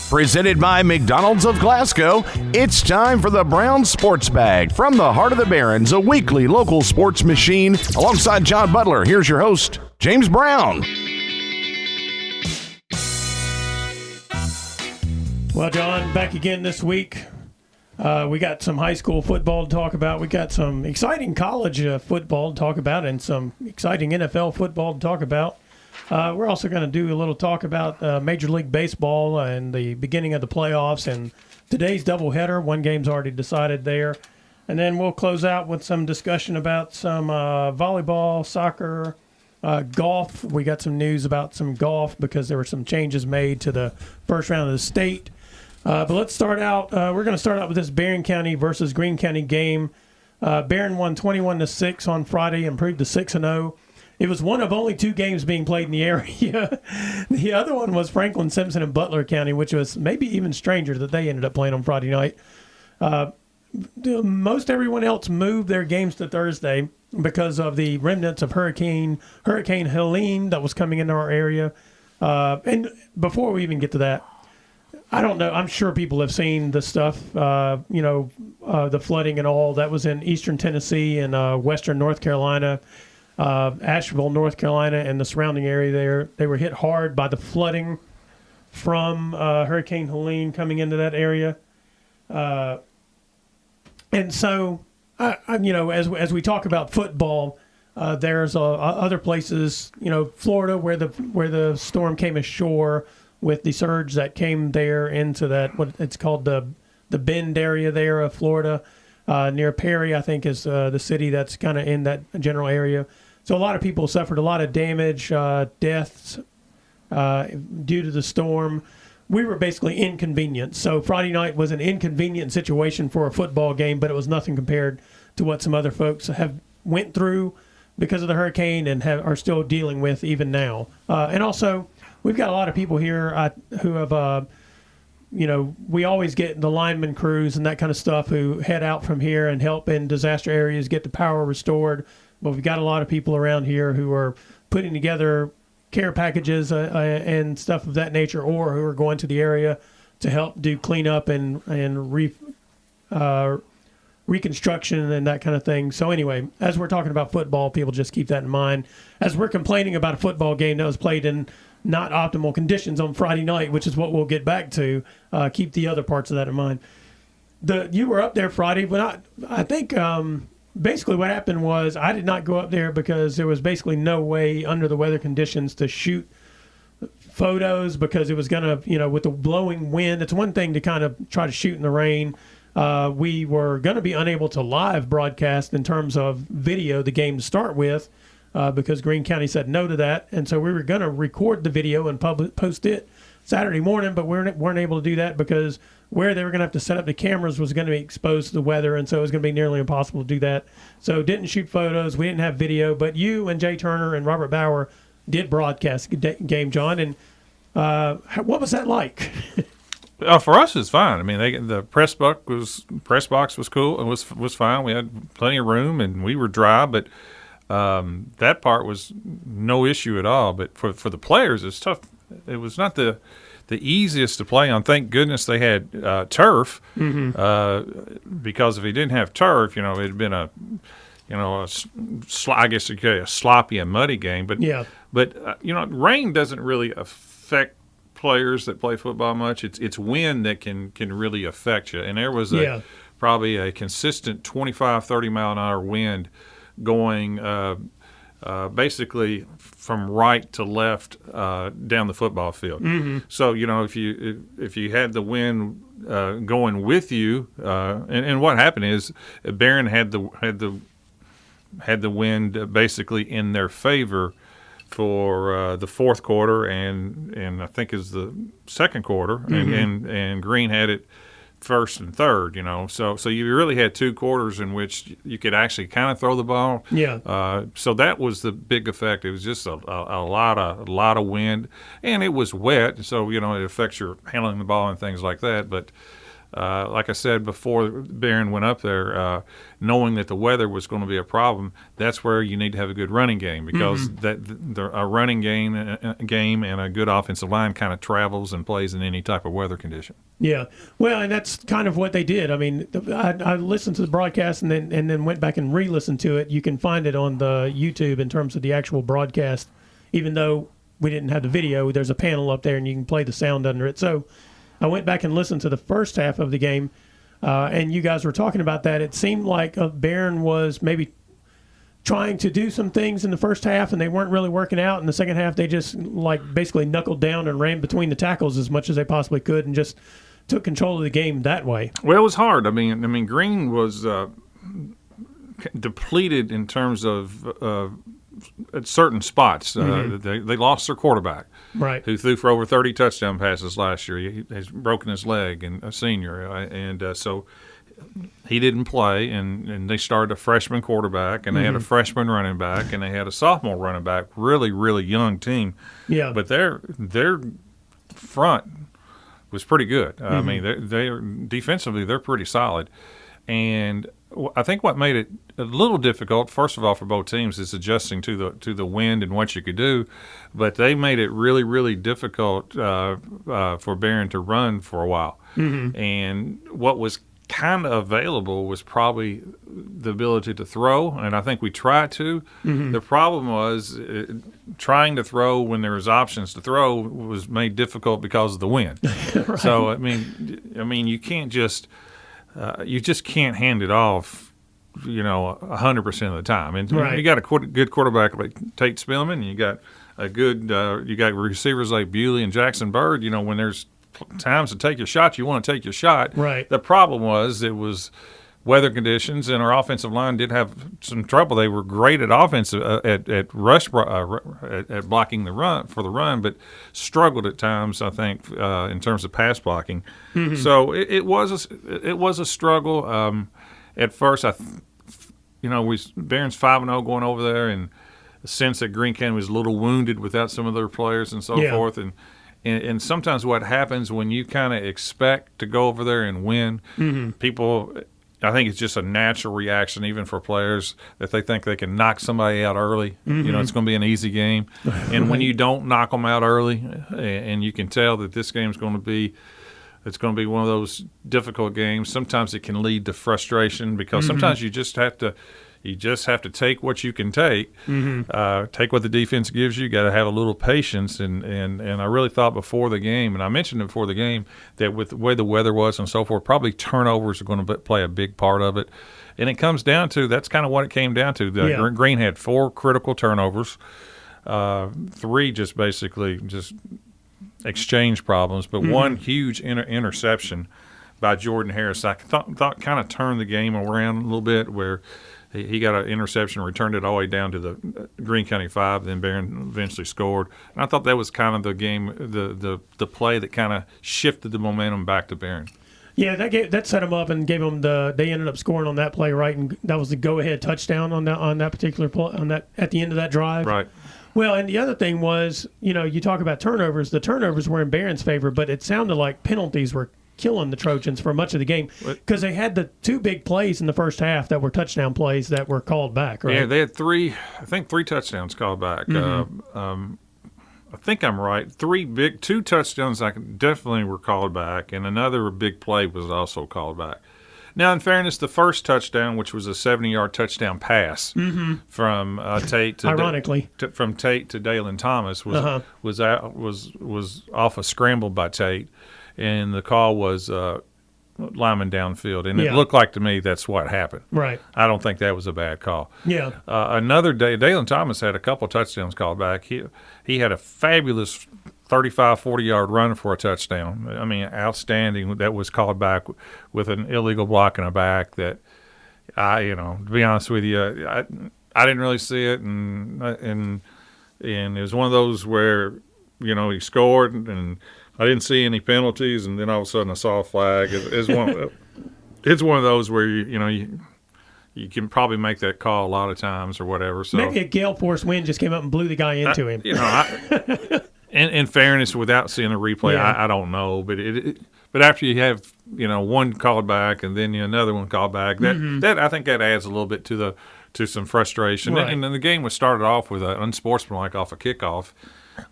Presented by McDonald's of Glasgow, it's time for the Brown Sports Bag. From the heart of the Barrens, a weekly local sports machine. Alongside John Butler, here's your host, James Brown. Well, John, back again this week. We got some high school football to talk about. We got some exciting college football to talk about and some exciting NFL football to talk about. We're also going to do a little talk about Major League Baseball and the beginning of the playoffs and today's doubleheader. One game's already decided there. And then we'll close out with some discussion about some volleyball, soccer, golf. We got some news about some golf because there were some changes made to the first round of the state. But let's start out. We're going to start out with this Barren County versus Greene County game. Barren won 21-6 on Friday, improved to 6-0. It was one of only two games being played in the area. The other one was Franklin, Simpson, and Butler County, which was maybe even stranger that they ended up playing on Friday night. Most everyone else moved their games to Thursday because of the remnants of Hurricane Helene that was coming into our area. And before we even get to that, I don't know. I'm sure people have seen the stuff, the flooding and all. That was in eastern Tennessee and western North Carolina. Asheville, North Carolina, and the surrounding area there, they were hit hard by the flooding from Hurricane Helene coming into that area. And so, as we talk about football, there's other places, Florida, where the storm came ashore with the surge that came there into that, what it's called the Bend area there of Florida, near Perry, I think, is the city that's kind of in that general area. So a lot of people suffered a lot of damage, deaths due to the storm. We were basically inconvenienced. So Friday night was an inconvenient situation for a football game, but it was nothing compared to what some other folks have went through because of the hurricane and are still dealing with even now. And also, we've got a lot of people here who have, we always get the lineman crews and that kind of stuff who head out from here and help in disaster areas get the power restored. But we've got a lot of people around here who are putting together care packages and stuff of that nature, or who are going to the area to help do cleanup and reconstruction and that kind of thing. So anyway, as we're talking about football, people just keep that in mind. As we're complaining about a football game that was played in not optimal conditions on Friday night, which is what we'll get back to, keep the other parts of that in mind. You were up there Friday, but I think basically what happened was I did not go up there because there was basically no way under the weather conditions to shoot photos because it was going to, with the blowing wind, it's one thing to kind of try to shoot in the rain. We were going to be unable to live broadcast in terms of video the game to start with because Greene County said no to that. And so we were going to record the video and post it Saturday morning, but we weren't able to do that because where they were going to have to set up the cameras was going to be exposed to the weather, and so it was going to be nearly impossible to do that. So didn't shoot photos. We didn't have video, but you and Jay Turner and Robert Bauer did broadcast the game, John. And what was that like? For us, it's fine. I mean, the press box was cool. It was fine. We had plenty of room, and we were dry, but that part was no issue at all. But for the players, it's tough. It was not the easiest to play on. Thank goodness they had turf, because if he didn't have turf, it'd been I guess you could say a sloppy and muddy game. But rain doesn't really affect players that play football much. It's wind that can really affect you. And there was probably a consistent 25, 30 mile an hour wind going basically from right to left down the football field. So if you had the wind going with you, and what happened is Barren had the wind basically in their favor for the fourth quarter and I think is the second quarter, and Greene had it first and third, So you really had two quarters in which you could actually kind of throw the ball. So that was the big effect. It was just a lot of wind, and it was wet, so it affects your handling the ball and things like that. But like I said before, Barren went up there, knowing that the weather was going to be a problem. That's where you need to have a good running game, because a running game and a good offensive line kind of travels and plays in any type of weather condition. Yeah, well, and that's kind of what they did. I mean, I listened to the broadcast and then went back and re-listened to it. You can find it on the YouTube in terms of the actual broadcast, even though we didn't have the video. There's a panel up there, and you can play the sound under it. So I went back and listened to the first half of the game, and you guys were talking about that. It seemed like Barren was maybe trying to do some things in the first half, and they weren't really working out. In the second half, they just basically knuckled down and ran between the tackles as much as they possibly could, and just took control of the game that way. Well, it was hard. I mean, Green was depleted in terms of at certain spots. They lost their quarterback, right, who threw for over 30 touchdown passes last year. He has broken his leg, and a senior, and so he didn't play. And they started a freshman quarterback, and they had a freshman running back, and they had a sophomore running back. Really, really young team. Yeah, but their front was pretty good. I mean, they're defensively, they're pretty solid. And I think what made it a little difficult, first of all, for both teams, is adjusting to the wind and what you could do. But they made it really, really difficult for Barren to run for a while. And what was kind of available was probably the ability to throw, and I think we tried to. The problem was trying to throw when there was options to throw was made difficult because of the wind. Right. So I mean, you can't just you just can't hand it off, 100% of the time. And you got a good quarterback like Tate Spillman, and you got a good you got receivers like Bewley and Jackson Bird. When there's times to take your shot, you want to take your shot. Right. The problem was it was weather conditions, and our offensive line did have some trouble. They were great at offensive at rush at blocking the run for the run, but struggled at times, I think, in terms of pass blocking. So it was a struggle. At first, Barron's 5-0 going over there, and the sense that Greene County was a little wounded without some of their players and so forth. And sometimes what happens when you kind of expect to go over there and win, people, I think it's just a natural reaction, even for players, that they think they can knock somebody out early. It's going to be an easy game. And when you don't knock them out early, and you can tell that this game's going to be, it's going to be one of those difficult games, sometimes it can lead to frustration, because sometimes you just have to take what you can take, take what the defense gives you. You got to have a little patience, and I really thought before the game, and I mentioned it before the game, that with the way the weather was and so forth, probably turnovers are going to play a big part of it. And it comes down to, that's kind of what it came down to. Green had 4 critical turnovers, 3 just basically just exchange problems, but one huge interception by Jordan Harris, I thought kind of turned the game around a little bit, where he got an interception, returned it all the way down to the Greene County 5, then Barren eventually scored. And I thought that was kind of the game, the play that kind of shifted the momentum back to Barren. Yeah, that set them up and gave them they ended up scoring on that play, right? And that was the go-ahead touchdown on that particular play, at the end of that drive. Right. Well, and the other thing was, you talk about turnovers. The turnovers were in Barron's favor, but it sounded like penalties were killing the Trojans for much of the game, because they had the 2 big plays in the first half that were touchdown plays that were called back, right? Yeah, they had 3 touchdowns called back. I think I'm right. 2 touchdowns definitely were called back, and another big play was also called back. Now, in fairness, the first touchdown, which was a 70-yard touchdown pass from Tate to ironically from Tate to Dalen Thomas, was off a scramble by Tate, and the call was lineman downfield, and it looked like to me that's what happened. Right. I don't think that was a bad call. Yeah. Another day, Dalen Thomas had a couple touchdowns called back. He had a fabulous 35, 40-yard run for a touchdown. I mean, outstanding. That was called back with an illegal block in a back that, to be honest with you, I didn't really see it, and it was one of those where, he scored, and I didn't see any penalties, and then all of a sudden I saw a flag. It's one of those where you can probably make that call a lot of times or whatever. So maybe a gale force wind just came up and blew the guy into him. In fairness, without seeing the replay, I don't know, but But after you have one called back and then another one called back, that I think that adds a little bit to some frustration. Right. And then the game was started off with an unsportsmanlike off a kickoff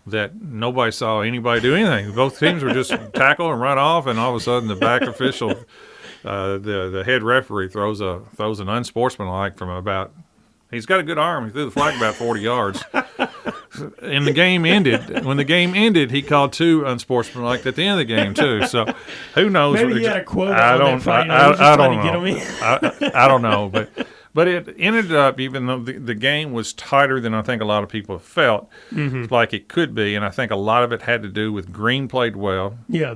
that nobody saw anybody do anything. Both teams were just tackle and run off, and all of a sudden the back official, the head referee, throws an unsportsmanlike from about. He's got a good arm. He threw the flag about 40 yards. And the game ended. When the game ended, he called 2 unsportsmanlike at the end of the game too. So who knows? Maybe he had a quote I on don't. that Friday. I don't know. Get him in. I don't know, but it ended up, even though the game was tighter than I think a lot of people felt like it could be, and I think a lot of it had to do with Green played well. Yeah.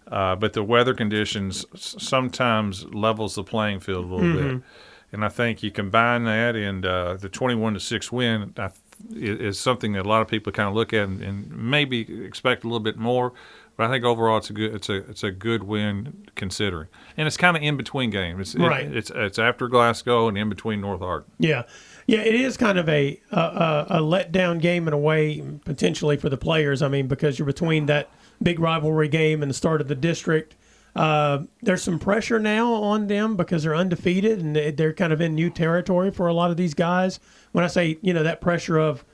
But the weather conditions sometimes levels the playing field a little bit. And I think you combine that and the 21-6 win is something that a lot of people kind of look at and maybe expect a little bit more. But I think overall it's a good win considering, and it's kind of in between games. It's after Glasgow and in between North Hardin. Yeah, it is kind of a letdown game in a way potentially for the players. I mean, because you're between that big rivalry game and the start of the district. There's some pressure now on them because they're undefeated and they're kind of in new territory for a lot of these guys. When I say, that pressure of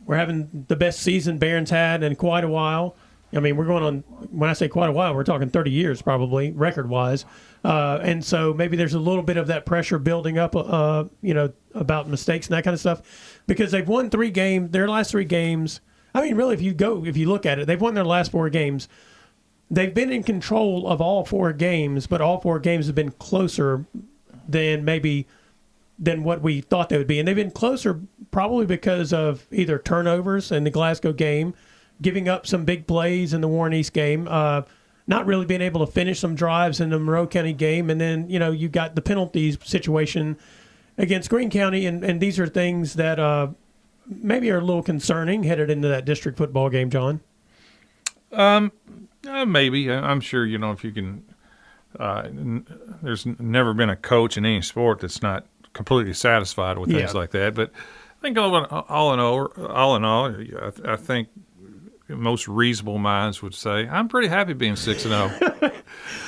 we're having the best season Barron's had in quite a while. I mean, we're going on, when I say quite a while, we're talking 30 years probably, record-wise. And so maybe there's a little bit of that pressure building up, about mistakes and that kind of stuff. Because they've won their last 3 games. I mean, really, if you look at it, they've won their last 4 games. They've been in control of all 4 games, but all 4 games have been closer than what we thought they would be. And they've been closer probably because of either turnovers in the Glasgow game, giving up some big plays in the Warren East game, not really being able to finish some drives in the Monroe County game. And then, you got the penalties situation against Greene County. And these are things that maybe are a little concerning headed into that district football game, John. Maybe. I'm sure, if you can there's never been a coach in any sport that's not completely satisfied with things like that. But I think all in all, I think most reasonable minds would say I'm pretty happy being 6-0.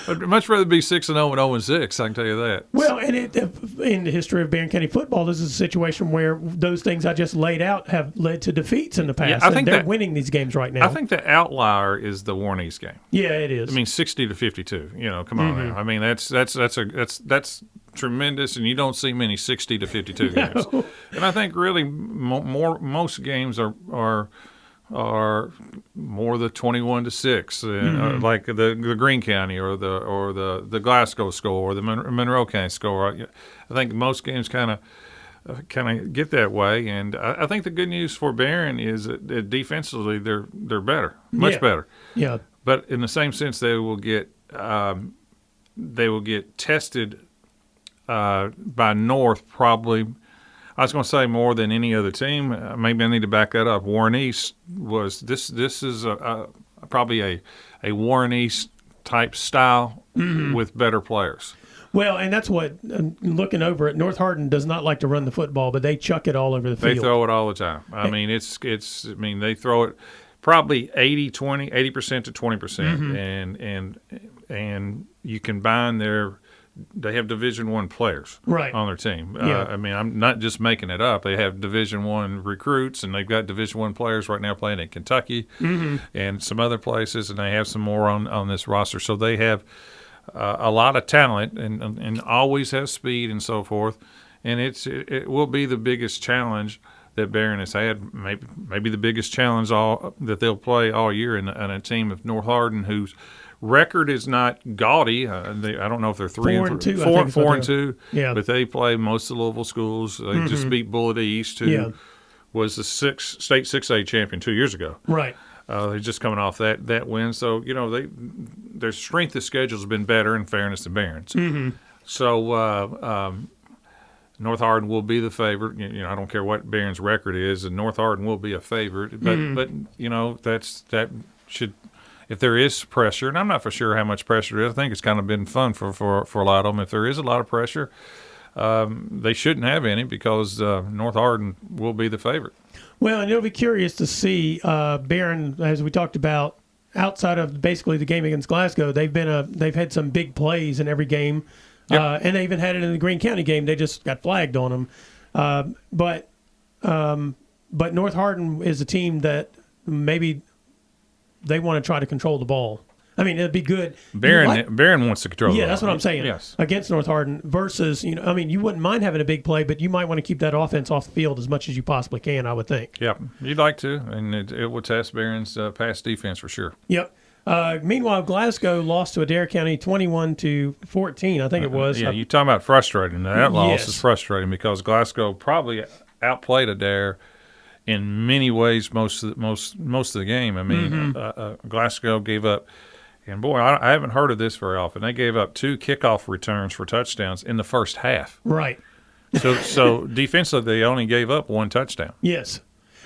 I'd much rather be 6-0 and 0-6. I can tell you that. Well, and in the history of Barren County football, this is a situation where those things I just laid out have led to defeats in the past. Yeah, I think they're winning these games right now. I think the outlier is the Warren East game. Yeah, it is. I mean, 60-52. Come on now. I mean, that's tremendous, and you don't see many 60-52 games. And I think really most games are more the 21-6, like the Greene County or the Glasgow score or the Monroe County score. I think most games kind of get that way, and I think the good news for Barren is that defensively they're better, much better. Yeah. But in the same sense, they will get tested by North probably. I was going to say more than any other team. Maybe I need to back that up. Warren East was this is probably a Warren East type style with better players. Well, and that's what looking over it. North Hardin does not like to run the football, but they chuck it all over the field. They throw it all the time. I mean, they throw it probably 80% to 20%, and you combine they have Division I players on their team. I mean, I'm not just making it up. They have Division I recruits, and they've got Division I players right now playing in Kentucky and some other places, and they have some more on this roster. So they have a lot of talent and always have speed and so forth. And it will be the biggest challenge that Barren has had, maybe the biggest challenge that they'll play all year in a team of North Hardin whose record is not gaudy. I don't know if they're 4-2. 4-2. Yeah. But they play most of the Louisville schools. They just beat Bullitt East, who was the state 6A champion 2 years ago. Right. They're just coming off that win. So, their strength of schedule has been better in fairness to Barron's. So North Hardin will be the favorite. I don't care what Barron's record is, and North Hardin will be a favorite. But that should. If there is pressure, and I'm not for sure how much pressure there is, I think it's kind of been fun for a lot of them. If there is a lot of pressure, they shouldn't have any because North Hardin will be the favorite. Well, and it'll be curious to see Barren, as we talked about, outside of basically the game against Glasgow, they've had some big plays in every game, and they even had it in the Greene County game. They just got flagged on them, but North Hardin is a team that maybe they want to try to control the ball. I mean, it'd be good. Barren wants to control the ball. Yeah, that's what I'm saying. Yes. Against North Hardin versus, you wouldn't mind having a big play, but you might want to keep that offense off the field as much as you possibly can, I would think. Yeah, you'd like to, and it will test Barron's pass defense for sure. Yep. Meanwhile, Glasgow lost to Adair County 21-14, I think it was. Yeah, you're talking about frustrating. That loss is frustrating because Glasgow probably outplayed Adair in many ways most of the game. I mean, Glasgow gave up. And, boy, I haven't heard of this very often. They gave up 2 kickoff returns for touchdowns in the first half. Right. So defensively, they only gave up 1 touchdown. Yes.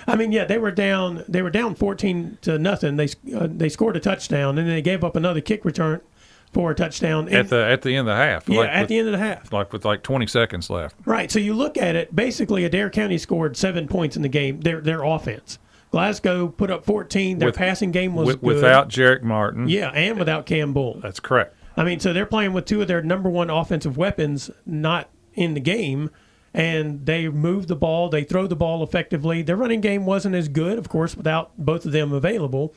I mean, yeah, they were down 14-0. They scored a touchdown, and then they gave up another kick return for a touchdown. At the end of the half. Yeah, at the end of the half. With 20 seconds left. Right. So you look at it, basically Adair County scored 7 points in the game, their offense. Glasgow put up 14. Their passing game was good. Without Jarek Martin. Yeah, and without Cam Bull. That's correct. I mean, so they're playing with 2 of their number 1 offensive weapons not in the game, and they move the ball. They throw the ball effectively. Their running game wasn't as good, of course, without both of them available.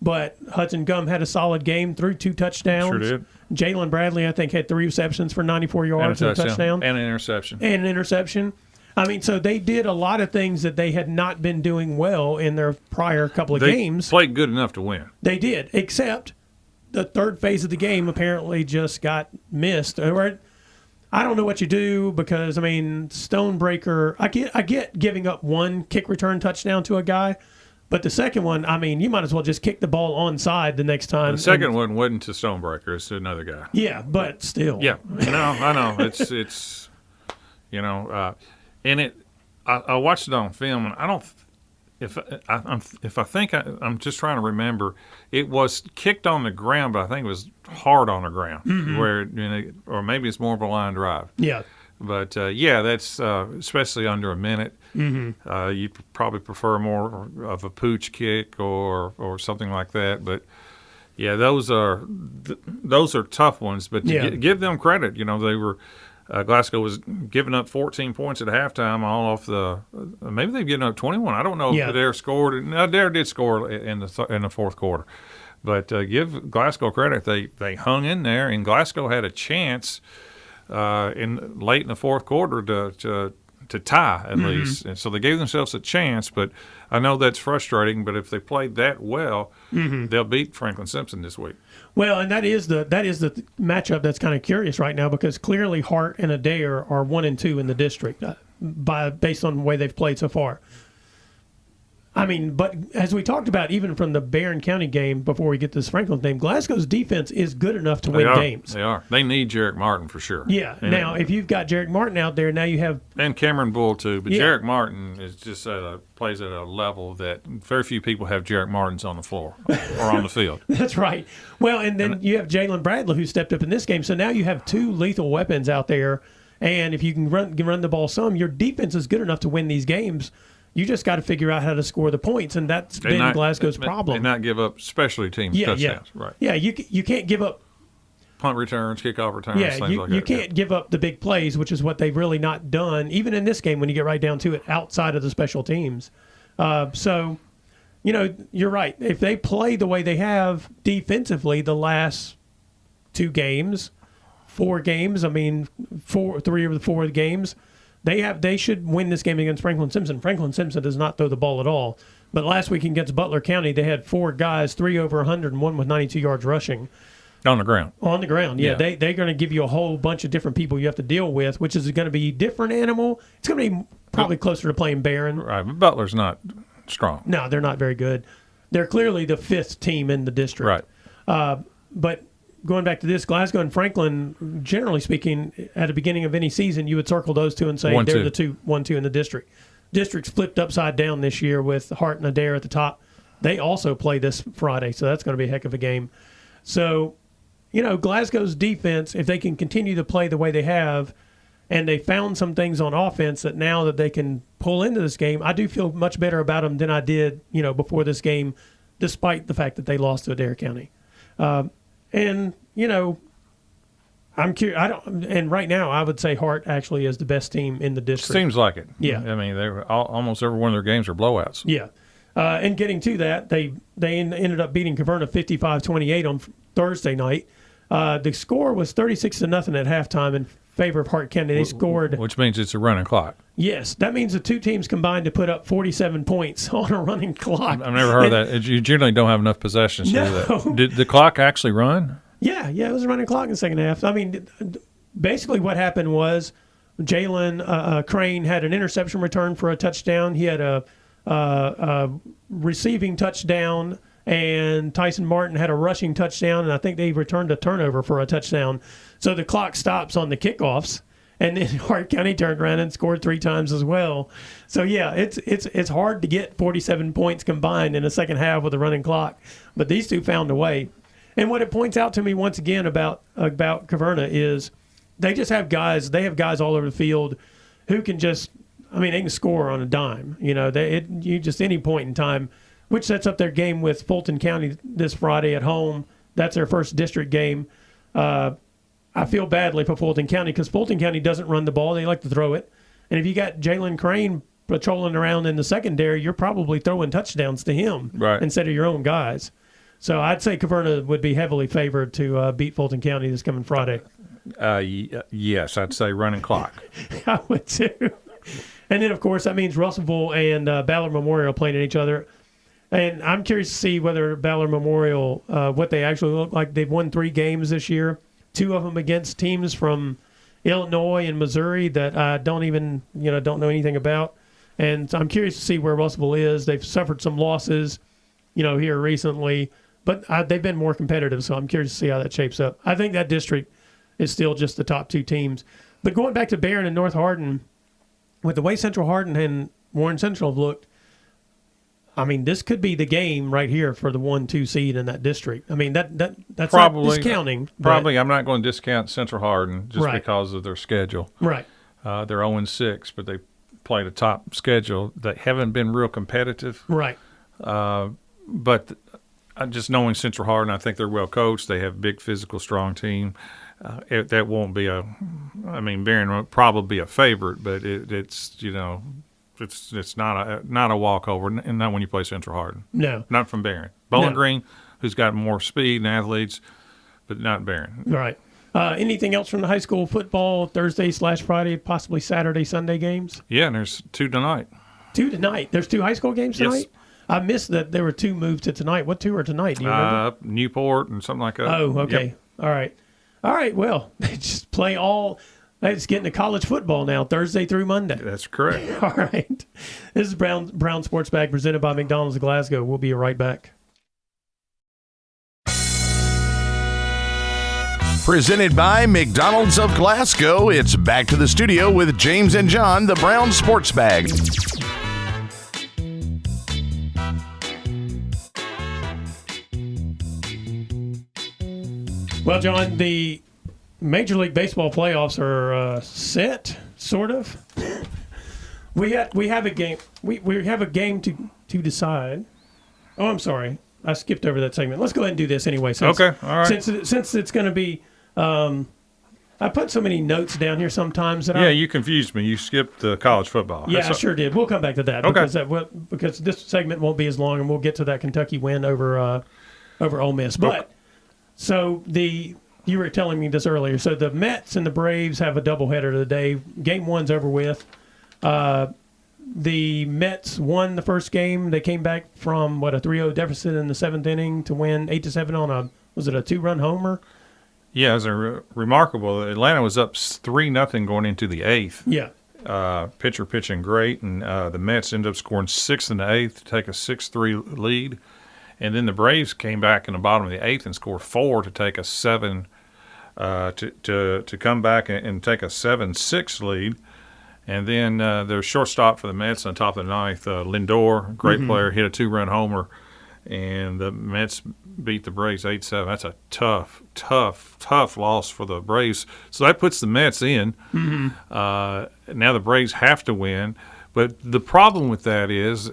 But Hudson Gum had a solid game, threw 2 touchdowns. Sure did. Jalen Bradley, I think, had 3 receptions for 94 yards and a touchdown. And an interception. I mean, so they did a lot of things that they had not been doing well in their prior couple of games. They played good enough to win. They did, except the third phase of the game apparently just got missed. I don't know what you do because, I mean, Stonebreaker, I get giving up 1 kick return touchdown to a guy, but the second one, I mean, you might as well just kick the ball onside the next time. The second one wasn't to Stonebreaker, it's to another guy. Yeah, but still. Yeah, no, I know. It's and I watched it on film, and I don't. I'm just trying to remember, it was kicked on the ground, but I think it was hard on the ground, where or maybe it's more of a line drive. Yeah. But that's especially under a minute. You probably prefer more of a pooch kick or something like that. But yeah, those are tough ones. But to give them credit, they were. Glasgow was giving up 14 points at halftime, all off the. Maybe they've given up 21. I don't know if Adair scored. No, Adair did score in the fourth quarter, but give Glasgow credit. They hung in there, and Glasgow had a chance late in the fourth quarter to tie at least, and so they gave themselves a chance. But I know that's frustrating. But if they played that well, they'll beat Franklin Simpson this week. Well, and that is the matchup that's kind of curious right now because clearly Hart and Adair are 1 and 2 in the district based on the way they've played so far. I mean, but as we talked about, even from the Barren County game before we get to this Franklin game, Glasgow's defense is good enough to win games. They are. They need Jarek Martin for sure. Yeah. Now, if you've got Jarek Martin out there, now you have and Cameron Bull too. But Jarek Martin is just plays at a level that very few people have. Jarek Martins on the floor or on the field. That's right. Well, and then you have Jalen Bradley who stepped up in this game. So now you have 2 lethal weapons out there, and if you can run the ball some, your defense is good enough to win these games. You just got to figure out how to score the points, and that's been Glasgow's problem. And not give up specialty teams touchdowns. Yeah. Right. Yeah, you can't give up punt returns, kickoff returns, things like that. You can't give up the big plays, which is what they've really not done, even in this game when you get right down to it, outside of the special teams. So, you're right. If they play the way they have defensively the last 4 games, 3 of the 4 games, they should win this game against Franklin Simpson. Franklin Simpson does not throw the ball at all. But last week against Butler County, they had 4 guys, 3 over 100 and 1 with 92 yards rushing. On the ground. On the ground, yeah. They're going to give you a whole bunch of different people you have to deal with, which is going to be a different animal. It's going to be probably closer to playing Barren. Right, but Butler's not strong. No, they're not very good. They're clearly the 5th team in the district. Right. But going back to this, Glasgow and Franklin, generally speaking, at the beginning of any season, you would circle those 2 and say they're the 1-2 in the district. District's flipped upside down this year with Hart and Adair at the top. They also play this Friday, so that's going to be a heck of a game. So, Glasgow's defense, if they can continue to play the way they have, and they found some things on offense that now that they can pull into this game, I do feel much better about them than I did, before this game despite the fact that they lost to Adair County. And, I'm curious. And right now, I would say Hart actually is the best team in the district. Seems like it. Yeah. I mean, almost every one of their games are blowouts. Yeah. And getting to that, they ended up beating Caverna 55-28 on Thursday night. The score was 36-0 at halftime in favor of Hart County. They scored. Which means it's a running clock. Yes. That means the two teams combined to put up 47 points on a running clock. I've never heard of that. You generally don't have enough possessions to do that. Did the clock actually run? Yeah, it was a running clock in the second half. I mean, basically what happened was Jalen Crane had an interception return for a touchdown. He had a receiving touchdown, and Tyson Martin had a rushing touchdown, and I think they returned a turnover for a touchdown. So the clock stops on the kickoffs, and then Hart County turned around and scored 3 times as well. So, yeah, it's hard to get 47 points combined in a second half with a running clock, but these two found a way. And what it points out to me once again about Caverna is they just have guys. They have guys all over the field who can just. I mean, they can score on a dime. You just any point in time, which sets up their game with Fulton County this Friday at home. That's their first district game. I feel badly for Fulton County because Fulton County doesn't run the ball; they like to throw it. And if you got Jalen Crane patrolling around in the secondary, you're probably throwing touchdowns to him instead of your own guys. So I'd say Caverna would be heavily favored to beat Fulton County this coming Friday. Yes, I'd say running clock. I would too. And then, of course, that means Russellville and Ballard Memorial playing at each other. And I'm curious to see whether Ballard Memorial, what they actually look like. They've won 3 games this year, 2 of them against teams from Illinois and Missouri that I don't know anything about. And I'm curious to see where Russellville is. They've suffered some losses, here recently. But they've been more competitive, so I'm curious to see how that shapes up. I think that district is still just the top 2 teams. But going back to Barren and North Hardin, with the way Central Hardin and Warren Central have looked, I mean, this could be the game right here for the 1-2 seed in that district. I mean, that's probably not discounting. Probably, I'm not going to discount Central Hardin just because of their schedule. Right. They're 0-6, but they played a top schedule. They haven't been real competitive. Right. But just knowing Central Hardin, I think they're well coached. They have a big, physical, strong team. That won't be Barren will probably be a favorite, but it's not a walkover, and not when you play Central Hardin. No. Not from Barren. Bowling Green, who's got more speed and athletes, but not Barren. Right. Anything else from the high school football Thursday/Friday, possibly Saturday, Sunday games? Yeah, and there's 2 tonight. 2 tonight. There's 2 high school games tonight? Yes. I missed that there were 2 moved to tonight. What 2 are tonight? Do you remember? Newport and something like that. Oh, okay. Yep. All right. Well, they just play all. It's getting to college football now, Thursday through Monday. That's correct. All right. This is Brown Sports Bag presented by McDonald's of Glasgow. We'll be right back. Presented by McDonald's of Glasgow, it's back to the studio with James and John, the Brown Sports Bag. Well, John, the Major League Baseball playoffs are set, sort of. We have a game. We have a game to decide. Oh, I'm sorry, I skipped over that segment. Let's go ahead and do this anyway. Okay, all right. Since it's going to be, I put so many notes down here sometimes that you confused me. You skipped the college football. Yeah, I sure did. We'll come back to that. Okay. Because this segment won't be as long, and we'll get to that Kentucky win over Ole Miss. But so you were telling me this earlier. So the Mets and the Braves have a doubleheader today. Game 1's over with. The Mets won the first game. They came back from a 3-0 deficit in the 7th inning to win 8-7 on a 2-run homer. Yeah, it was remarkable. Atlanta was up 3-0 going into the 8th. Yeah. Pitcher pitching great, and the Mets ended up scoring 6 in the 8th to take a 6-3 lead. And then the Braves came back in the bottom of the 8th and scored 4 to take a 7 to come back and take a 7-6 lead. And then there's shortstop for the Mets on top of the 9th. Lindor, great player, hit a 2-run homer. And the Mets beat the Braves 8-7. That's a tough loss for the Braves. So that puts the Mets in. Now the Braves have to win. But the problem with that is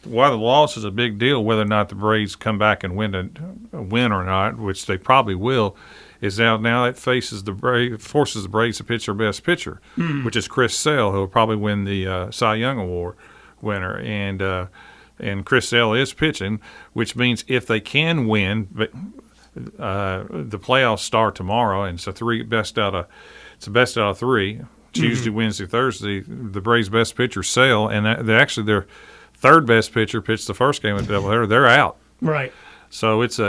while the loss is a big deal, whether or not the Braves come back and win or not, which they probably will, is now that forces the Braves to pitch their best pitcher, which is Chris Sale, who will probably win the Cy Young Award winner. And Chris Sale is pitching, which means if they can win, the playoffs start tomorrow, and it's a best out of three. Tuesday, Wednesday, Thursday. The Braves' best pitcher, Sale, and their third best pitcher pitched the first game of the doubleheader. They're out. Right. So it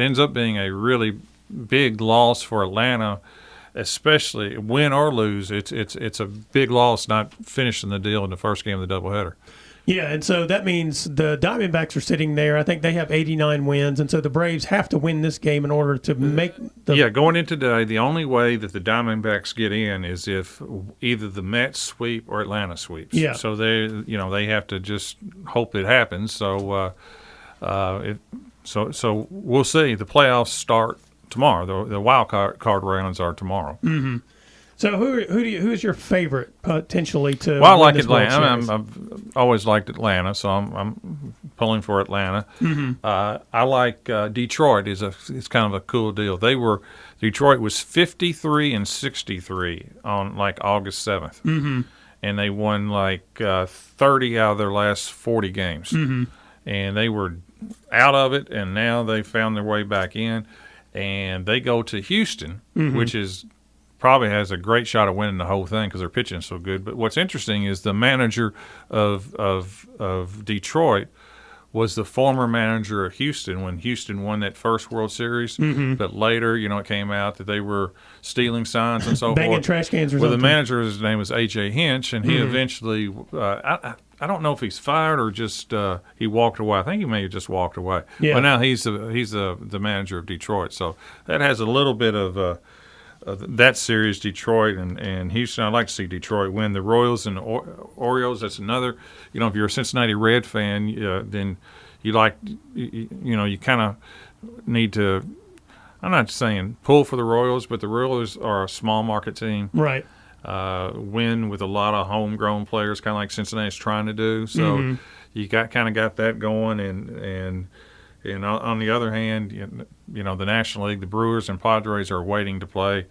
ends up being a really big loss for Atlanta, especially win or lose. It's a big loss not finishing the deal in the first game of the doubleheader. Yeah, and so that means the Diamondbacks are sitting there. I think they have 89 wins, and so the Braves have to win this game in order to make the – Yeah, going in today, the only way that the Diamondbacks get in is if either the Mets sweep or Atlanta sweeps. Yeah. So they have to just hope it happens. So so we'll see. The playoffs start tomorrow. The wild card rounds are tomorrow. Mm-hmm. So who is your favorite potentially to? Well, I like win this World Atlanta. Series? I've always liked Atlanta, so I'm pulling for Atlanta. Mm-hmm. I like Detroit. It's kind of a cool deal. Detroit was 53-63 on like August 7th, Mm-hmm. and they won like 30 out of their last 40 games, Mm-hmm. and they were out of it, and now they found their way back in, and they go to Houston, Mm-hmm. which is probably has a great shot of winning the whole thing because they're pitching so good. But what's interesting is the manager of Detroit was the former manager of Houston when Houston won that first World Series. Mm-hmm. But later, it came out that they were stealing signs and so Banging forth. trash cans or well, something. the manager, his name was A.J. Hinch, and he eventually I don't know if he's fired or just he walked away. I think he may have just walked away. Yeah. But now he's the manager of Detroit. So that has a little bit of that series, Detroit and Houston. I'd like to see Detroit win. The Royals and Orioles, that's another. If you're a Cincinnati Red fan, then you kind of need to. I'm not saying pull for the Royals, but the Royals are a small market team. Right. Win with a lot of homegrown players, kind of like Cincinnati's trying to do. So you got that going, and on the other hand, the National League, the Brewers and Padres are waiting to play.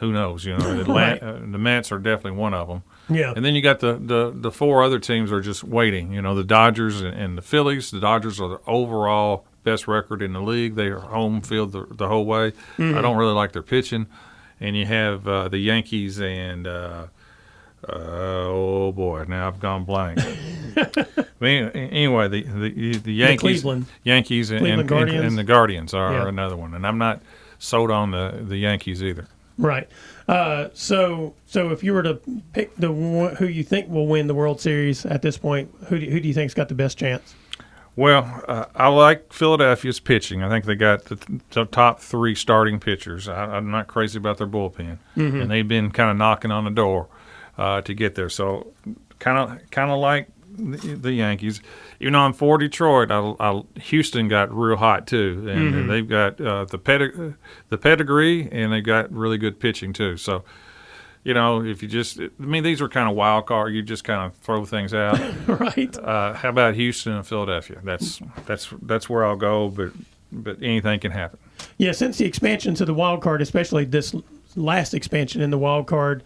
Who knows? Right. The Mets are definitely one of them. Yeah. And then you got the four other teams are just waiting. The Dodgers and the Phillies. The Dodgers are the overall best record in the league. They are home field the whole way. I don't really like their pitching. And you have the Yankees and oh boy, now I've gone blank. Anyway, the Yankees, Yankees Cleveland Guardians. and the Guardians are another one, and I'm not sold on the Yankees either. Right. So if you were to pick who you think will win the World Series at this point, who do you think's got the best chance? Well, I like Philadelphia's pitching. I think they got the top three starting pitchers. I'm not crazy about their bullpen, and they've been kind of knocking on the door to get there. So kind of like the Yankees. Even though I'm for Detroit, Houston got real hot too, and they've got the pedigree, and they've got really good pitching too. So. If you these are kind of wild card. You just kind of throw things out. Right. How about Houston and Philadelphia? That's where I'll go, but anything can happen. Yeah, since the expansion to the wild card, especially this last expansion in the wild card,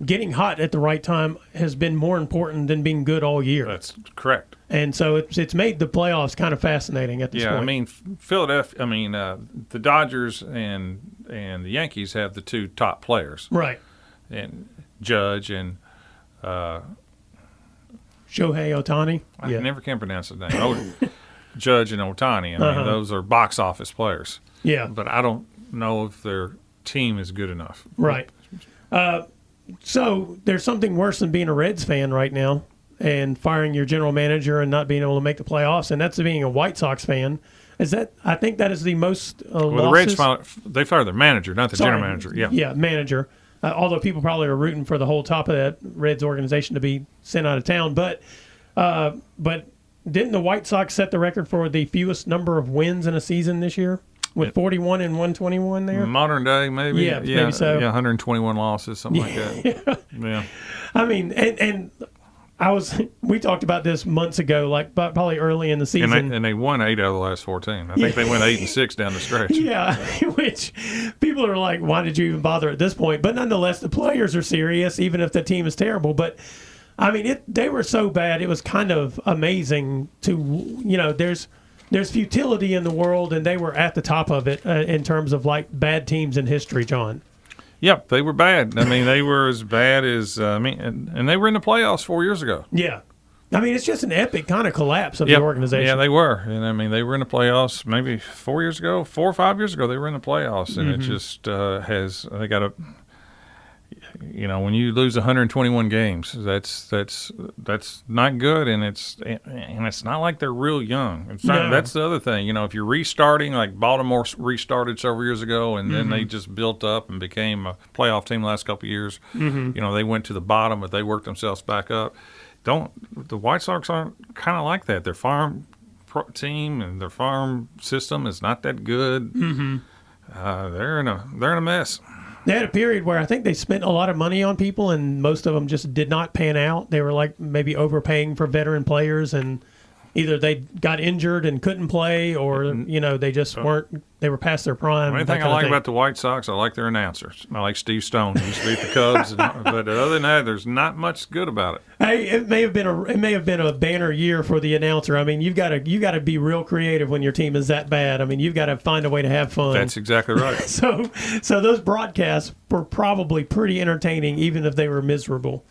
getting hot at the right time has been more important than being good all year. That's correct. And so it's made the playoffs kind of fascinating at this point. Philadelphia. The Dodgers and the Yankees have the two top players. Right. And Judge and Shohei Ohtani. I never can pronounce his name. Judge and Ohtani. Those are box office players. Yeah. But I don't know if their team is good enough. Right. So there's something worse than being a Reds fan right now and firing your general manager and not being able to make the playoffs, and that's being a White Sox fan. I think that is the most losses. The Reds they fired their manager, not the general manager. Yeah. Yeah, manager. Although people probably are rooting for the whole top of that Reds organization to be sent out of town. But didn't the White Sox set the record for the fewest number of wins in a season this year with 41 and 121 there? Modern day, maybe. Yeah, maybe so. Yeah, 121 losses, something like that. Yeah. I mean, and We talked about this months ago, like probably early in the season. And they won 8 out of the last 14. I think they went 8-6 down the stretch. Yeah, which people are like, why did you even bother at this point? But nonetheless, the players are serious, even if the team is terrible. But, I mean, they were so bad, it was kind of amazing to, there's futility in the world, and they were at the top of it in terms of, like, bad teams in history, John. Yep, they were bad. I mean, they were as bad as and they were in the playoffs 4 years ago. Yeah. I mean, it's just an epic kind of collapse of the organization. Yeah, they were. And, I mean, they were in the playoffs maybe 4 years ago, 4 or 5 years ago, they were in the playoffs. And it just they got a – when you lose 121 games, that's not good, and it's not like they're real young. It's not. No. That's the other thing. If you're restarting, like Baltimore restarted several years ago, and then they just built up and became a playoff team the last couple of years. They went to the bottom, but they worked themselves back up. The White Sox aren't kind of like that. Their farm team and their farm system is not that good. They're in a mess. They had a period where I think they spent a lot of money on people, and most of them just did not pan out. They were like maybe overpaying for veteran players, and either they got injured and couldn't play, or they just weren't. They were past their prime. One thing I like about the White Sox, I like their announcers. I like Steve Stone, who used to be at the Cubs, but other than that, there's not much good about it. Hey, it may have been a banner year for the announcer. I mean, you got to be real creative when your team is that bad. I mean, you've got to find a way to have fun. That's exactly right. So those broadcasts were probably pretty entertaining, even if they were miserable.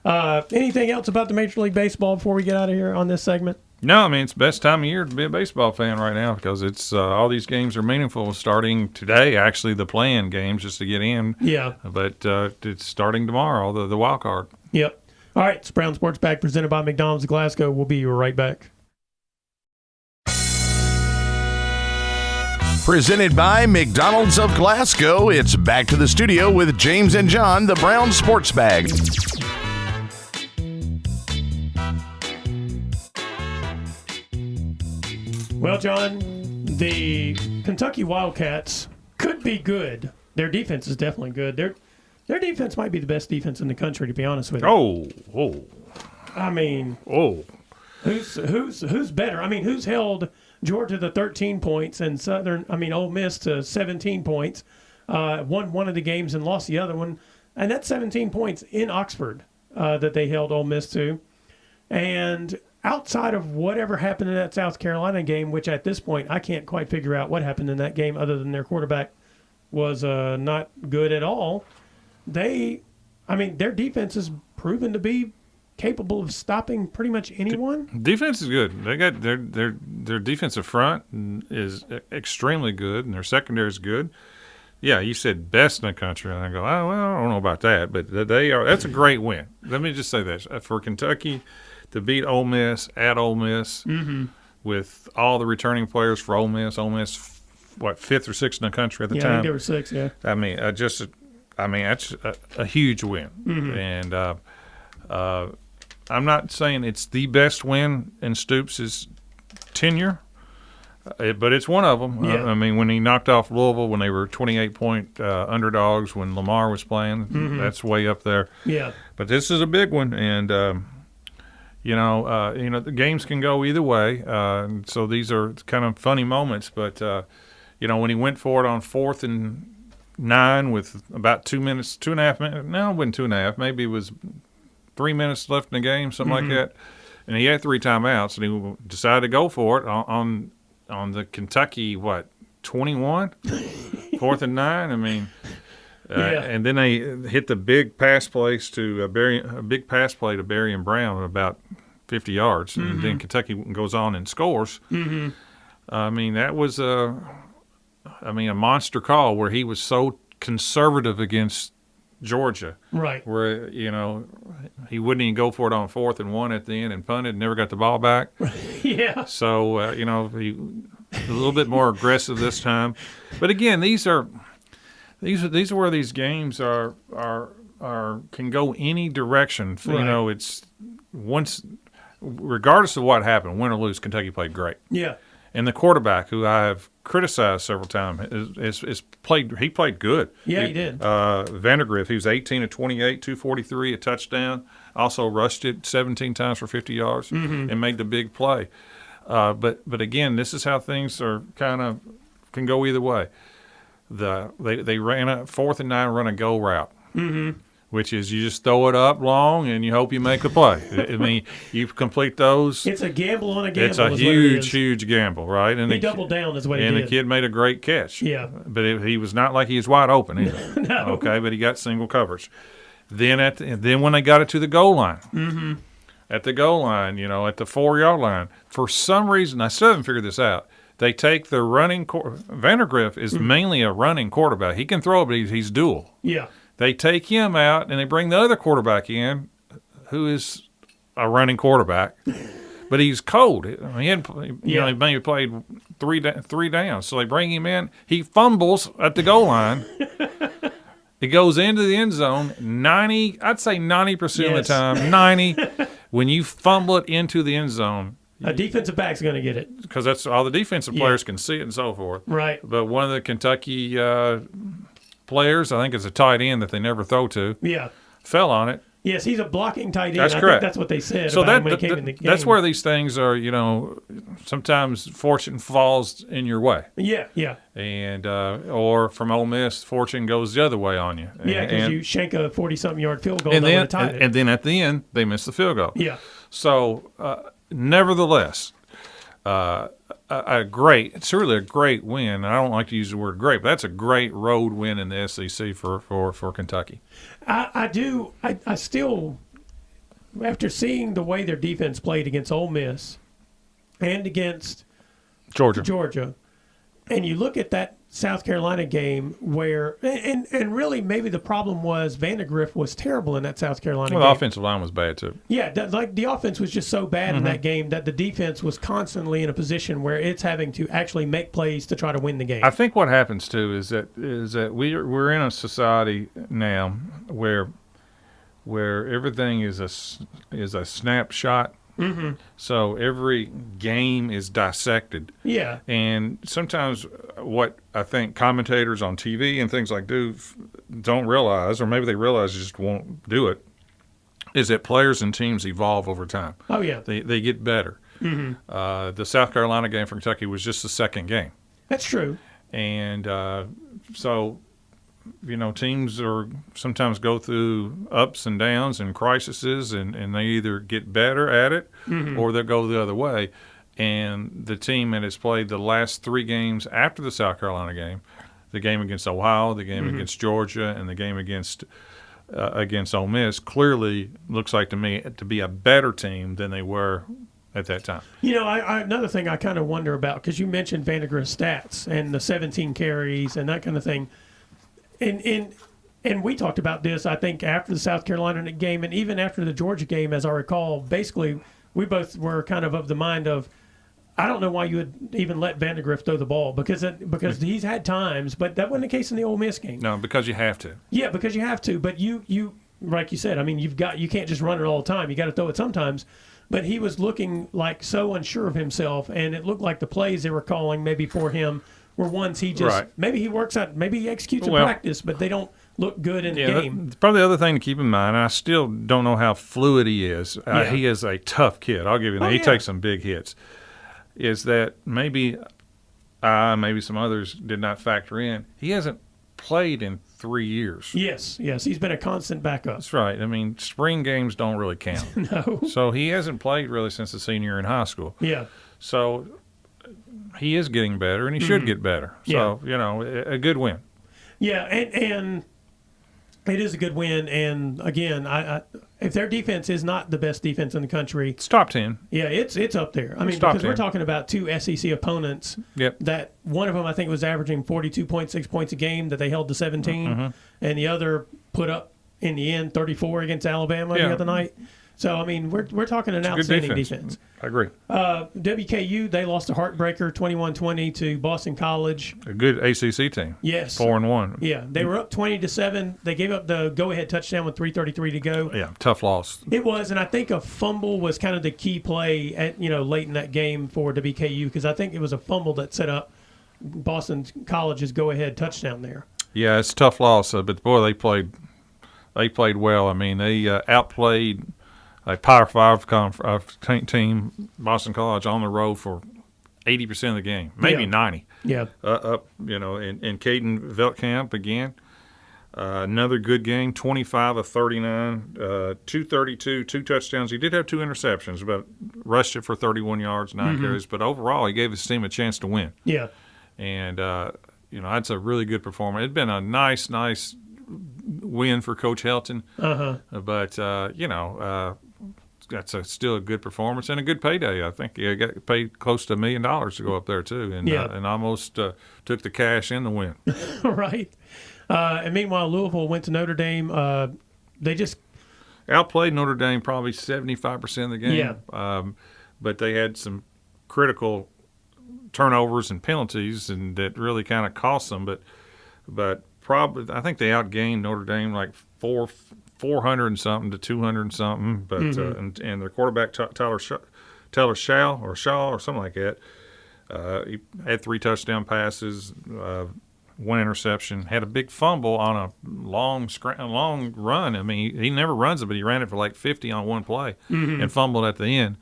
Anything else about the Major League Baseball before we get out of here on this segment? No, I mean, it's the best time of year to be a baseball fan right now, because it's all these games are meaningful. Starting today, actually, the play-in games just to get in. Yeah. But it's starting tomorrow, the wild card. Yep. All right, it's Brown Sports Bag presented by McDonald's Glasgow. We'll be right back. Presented by McDonald's of Glasgow, it's back to the studio with James and John, the Brown Sports Bag. Well, John, the Kentucky Wildcats could be good. Their defense is definitely good. Their defense might be the best defense in the country, to be honest with you. Oh. I mean, who's better? I mean, who's held Georgia to 13 points and Ole Miss to 17 points? Won one of the games and lost the other one, and that's 17 points in Oxford that they held Ole Miss to, and outside of whatever happened in that South Carolina game, which at this point I can't quite figure out what happened in that game other than their quarterback was not good at all, their defense has proven to be capable of stopping pretty much anyone. Defense is good. They got their defensive front is extremely good, and their secondary is good. Yeah, you said best in the country, and I go, oh, well, I don't know about that, but they are. That's a great win. Let me just say this for Kentucky. To beat Ole Miss at Ole Miss with all the returning players for Ole Miss, fifth or sixth in the country at the time? Yeah, I think they were sixth, yeah. I mean, that's a huge win. And I'm not saying it's the best win in Stoops' tenure, but it's one of them. Yeah. I mean, when he knocked off Louisville when they were 28-point underdogs when Lamar was playing, that's way up there. Yeah. But this is a big one, and the games can go either way. So these are kind of funny moments. But when he went for it on 4th and 9 with about 2 minutes, 2.5 minutes. No, it wasn't 2.5. Maybe it was 3 minutes left in the game, something like that. And he had 3 timeouts, and he decided to go for it on the Kentucky 21, 4th and 9. I mean. And then they hit the big pass plays to big pass play to Barry and Brown at about 50 yards, and then Kentucky goes on and scores. I mean, that was a monster call where he was so conservative against Georgia, right? Where he wouldn't even go for it on 4th and 1 at the end and punted, and never got the ball back. Yeah. So he a little bit more aggressive this time, but again, these are where these games can go any direction. Right. It's once, regardless of what happened, win or lose, Kentucky played great. Yeah. And the quarterback, who I have criticized several times, is played. He played good. Yeah, he did. Vandergriff, he was 18 of 28, 243, a touchdown. Also rushed it 17 times for 50 yards and made the big play. But again, this is how things are can go either way. They ran a 4th and 9, run a go route. Which is you just throw it up long and you hope you make the play. I mean, you complete those. It's a gamble on a gamble. It's a huge gamble, right? And he doubled down is what he did. And the kid made a great catch. Yeah. But he was not like he was wide open either. No. Okay, but he got single coverage. Then when they got it to the goal line, at the goal line, at the 4-yard line, for some reason, I still haven't figured this out. They take the running Vandergriff is mainly a running quarterback. He can throw, but he's dual. Yeah. They take him out, and they bring the other quarterback in, who is a running quarterback, but he's cold. He maybe played three downs, so they bring him in. He fumbles at the goal line. It goes into the end zone. 90% of the time. 90. When you fumble it into the end zone, a defensive back's going to get it because that's all the defensive players can see it and so forth. Right. But one of the Kentucky players, I think it's a tight end that they never throw to. Yeah. Fell on it. Yes, he's a blocking tight end. That's I correct. think that's what they said So about him when he came in the game. That's where these things are, sometimes fortune falls in your way. Yeah. And or from Ole Miss, fortune goes the other way on you. Yeah, because you shank a 40-something yard field goal and then at the end, they miss the field goal. Yeah. So, nevertheless, it's really a great win. I don't like to use the word great, but that's a great road win in the SEC for Kentucky. I still, after seeing the way their defense played against Ole Miss and against Georgia, and you look at that South Carolina game where, and really maybe the problem was Vandergriff was terrible in that South Carolina game. The offensive line was bad too. Yeah, the offense was just so bad in that game that the defense was constantly in a position where it's having to actually make plays to try to win the game. I think what happens too is that we're in a society now where everything is a snapshot. So every game is dissected. Yeah. And sometimes what I think commentators on TV and things like don't realize, or maybe they realize just won't do it, is that players and teams evolve over time. Oh, yeah. They get better. The South Carolina game for Kentucky was just the second game. That's true. And so teams sometimes go through ups and downs and crises, and they either get better at it or they'll go the other way. And the team that has played the last 3 games after the South Carolina game, the game against Ohio, the game against Georgia, and the game against Ole Miss, clearly looks like to me to be a better team than they were at that time. Another thing I kind of wonder about, because you mentioned Vandergriff's stats and the 17 carries and that kind of thing. And we talked about this, I think, after the South Carolina game and even after the Georgia game, as I recall. Basically, we both were kind of the mind of, I don't know why you would even let Vandergriff throw the ball because he's had times, but that wasn't the case in the Ole Miss game. No, because you have to. Yeah, because you have to. But you like you said, I mean, you can't just run it all the time. You got to throw it sometimes. But he was looking like so unsure of himself, and it looked like the plays they were calling maybe for him were ones he just maybe he works out, maybe he executes in practice, but they don't look good in the game. Probably the other thing to keep in mind, and I still don't know how fluid he is. He is a tough kid. I'll give you that. He takes some big hits. Is that maybe some others did not factor in. He hasn't played in 3 years. Yes, he's been a constant backup. That's right. I mean, spring games don't really count. No. So he hasn't played really since the senior year in high school. Yeah. So he is getting better, and he should get better. So, a good win. Yeah, and it is a good win. And, again, if their defense is not the best defense in the country. It's top 10. Yeah, it's up there. I mean, because we're talking about 2 SEC opponents. Yep. That one of them, I think, was averaging 42.6 points a game that they held to 17. And the other put up, in the end, 34 against Alabama the other night. So, I mean, we're talking an outstanding defense. I agree. WKU, they lost a heartbreaker 21-20 to Boston College. A good ACC team. Yes. 4-1. Yeah, they were up 20-7. They gave up the go-ahead touchdown with 3:33 to go. Yeah, tough loss. It was, and I think a fumble was kind of the key play at late in that game for WKU, because I think it was a fumble that set up Boston College's go-ahead touchdown there. Yeah, it's a tough loss, but boy, they played well. I mean, they outplayed a Power 5 team, Boston College, on the road for 80% of the game, maybe 90. Yeah. Up, in Caden Veldkamp again. Another good game, 25 of 39, 232, 2 touchdowns. He did have 2 interceptions, but rushed it for 31 yards, 9 carries. But overall, he gave his team a chance to win. Yeah. And, that's a really good performance. It'd been a nice win for Coach Helton. But, that's still a good performance and a good payday. I think he got paid close to $1 million to go up there, too, and almost took the cash and the win. Right. And meanwhile, Louisville went to Notre Dame. They just outplayed Notre Dame probably 75% of the game. Yeah. But they had some critical turnovers and penalties, and that really kind of cost them. But probably I think they outgained Notre Dame like 400 and something to 200 and something. But and their quarterback Taylor Shaw or something like that. He had 3 touchdown passes. 1 interception, had a big fumble on a long run. I mean, he never runs it, but he ran it for like 50 on one play and fumbled at the end.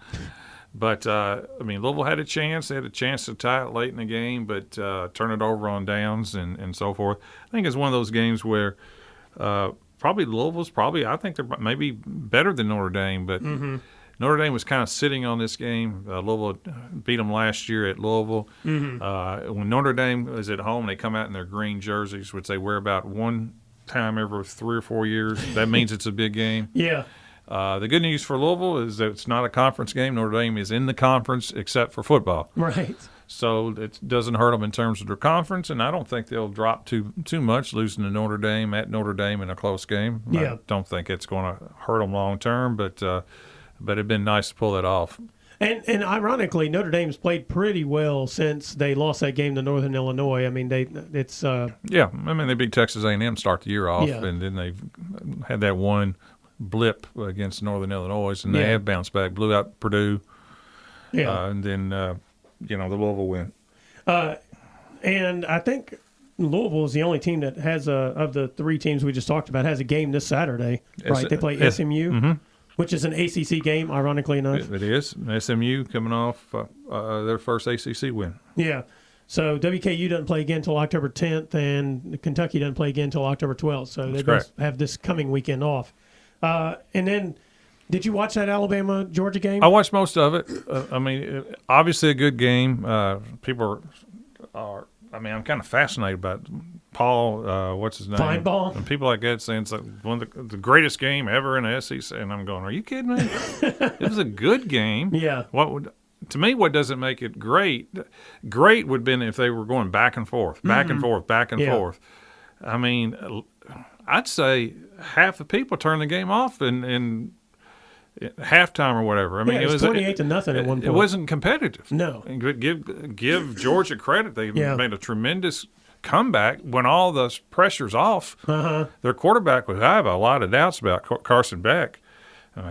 But, Louisville had a chance. They had a chance to tie it late in the game, but turn it over on downs and so forth. I think it's one of those games where probably Louisville's I think they're maybe better than Notre Dame, but Notre Dame was kind of sitting on this game. Louisville beat them last year at Louisville. When Notre Dame was at home, they come out in their green jerseys, which they wear about one time every 3 or 4 years. That means it's a big game. Yeah. The good news for Louisville is that it's not a conference game. Notre Dame is in the conference except for football. Right. So it doesn't hurt them in terms of their conference, and I don't think they'll drop too much losing to Notre Dame at Notre Dame in a close game. Yeah. I don't think it's going to hurt them long term, but it'd been nice to pull that off. And ironically, Notre Dame's played pretty well since they lost that game to Northern Illinois. I mean, they beat Texas A&M to start the year off, Yeah. and then they've had that one blip against Northern Illinois, and they have bounced back, blew out Purdue, and then the Louisville win. And I think Louisville is the only team that has of the 3 teams we just talked about has a game this Saturday. Right? They play SMU. Which is an ACC game, ironically enough. It is. SMU coming off their first ACC win. Yeah. So WKU doesn't play again until October 10th, and Kentucky doesn't play again until October 12th. So they both have this coming weekend off. And then, did you watch that Alabama-Georgia game? I watched most of it. Obviously a good game. People are I'm kind of fascinated by Paul, what's his name? Feinbaum. And people like that saying it's like one of the greatest game ever in the SEC. And I'm going, are you kidding me? It was a good game. Yeah. To me, what doesn't make it great would have been if they were going back and forth, back and forth, back and forth. I mean, I'd say half the people turned the game off in halftime or whatever. I mean, it was 28-0 at one point. It wasn't competitive. No. And give Georgia credit. They made a tremendous comeback when all the pressure's off. Their quarterback I have a lot of doubts about Carson Beck.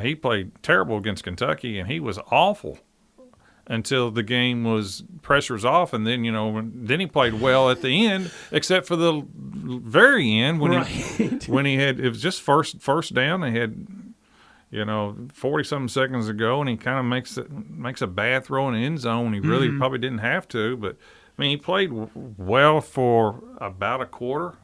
He played terrible against Kentucky, and he was awful until the game was pressure's off, and then then he played well at the end, except for the very end when he had it was just first down. They had 40-something seconds to go, and he kind of makes a bad throw in the end zone. He really probably didn't have to, but he played well for about a quarter.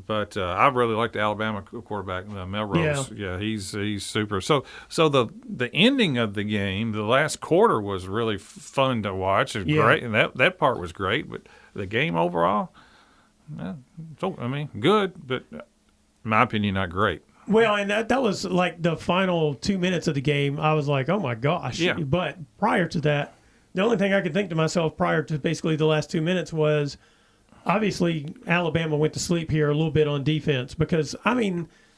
But I really like the Alabama quarterback, Melrose. Yeah, he's super. So the ending of the game, the last quarter was really fun to watch. It was great, and that part was great. But the game overall, good, but in my opinion, not great. Well, and that was like the final 2 minutes of the game. I was like, oh my gosh. Yeah. But prior to that, the only thing I could think to myself prior to basically the last 2 minutes was, obviously, Alabama went to sleep here a little bit on defense because,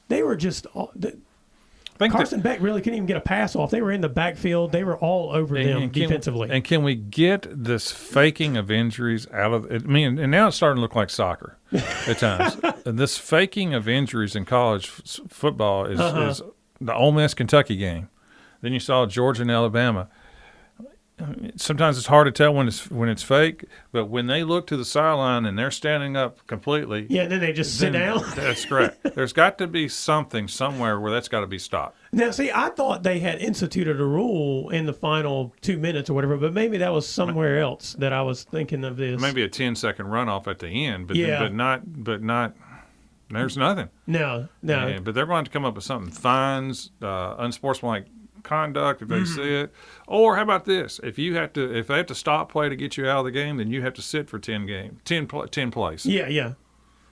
they were just Carson Beck really couldn't even get a pass off. They were in the backfield. They were all over them defensively. And can we get this faking of injuries out of it? I mean, and now it's starting to look like soccer at times. And this faking of injuries in college football is the Ole Miss Kentucky game. Then you saw Georgia and Alabama. Sometimes it's hard to tell when it's fake, but when they look to the sideline and they're standing up completely, and then they just sit down. That's correct. There's got to be something somewhere where that's got to be stopped. Now, see, I thought they had instituted a rule in the final 2 minutes or whatever, but maybe that was somewhere else that I was thinking of this. Maybe a 10-second runoff at the end, but not. There's nothing. No. But they're going to come up with something: fines, unsportsmanlike conduct if they see it, or how about this? If they have to stop play to get you out of the game, then you have to sit for 10 plays. Yeah.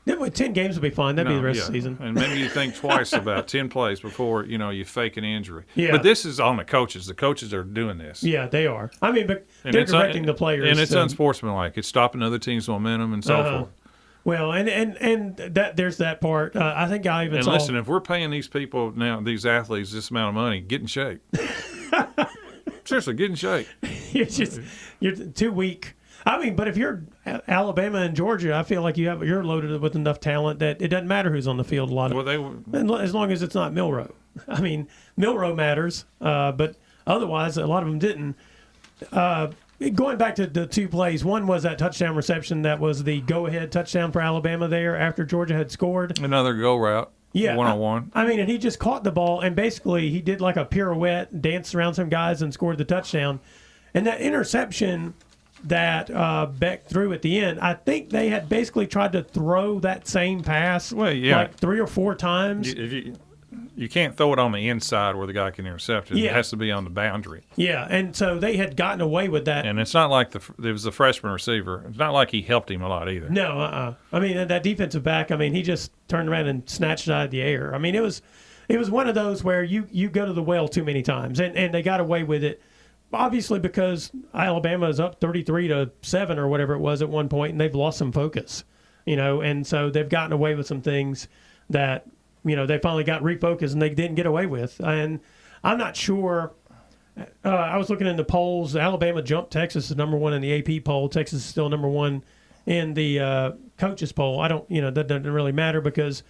10 games would be fine. That'd be the rest of the season. And maybe you think twice about 10 plays before you fake an injury. Yeah. But this is on the coaches. The coaches are doing this. Yeah, they are. I mean, but they're directing the players. And it's unsportsmanlike. It's stopping other teams' momentum and so forth. Well, and that there's that part. I think I even saw. And listen, if we're paying these people now, these athletes, this amount of money, get in shape. Seriously, get in shape. You're too weak. I mean, but if you're Alabama and Georgia, I feel like you're loaded with enough talent that it doesn't matter who's on the field. As long as it's not Milroe. I mean, Milroe matters, but otherwise, a lot of them didn't. Going back to the two plays, one was that touchdown reception that was the go-ahead touchdown for Alabama there after Georgia had scored. Another go route, one-on-one. I mean, and he just caught the ball, and basically he did like a pirouette, danced around some guys, and scored the touchdown. And that interception that Beck threw at the end, I think they had basically tried to throw that same pass like 3 or 4 times. You can't throw it on the inside where the guy can intercept it. Yeah. It has to be on the boundary. Yeah, and so they had gotten away with that. And it's not like it was the freshman receiver. It's not like he helped him a lot either. No, I mean, that defensive back, I mean, he just turned around and snatched it out of the air. I mean, it was one of those where you go to the well too many times, and they got away with it. Obviously, because Alabama is up 33-7 or whatever it was at one point, and they've lost some focus, and so they've gotten away with some things that they finally got refocused and they didn't get away with. And I'm not sure. I was looking in the polls. Alabama jumped Texas to number 1 in the AP poll. Texas is still number 1 in the coaches poll. That doesn't really matter because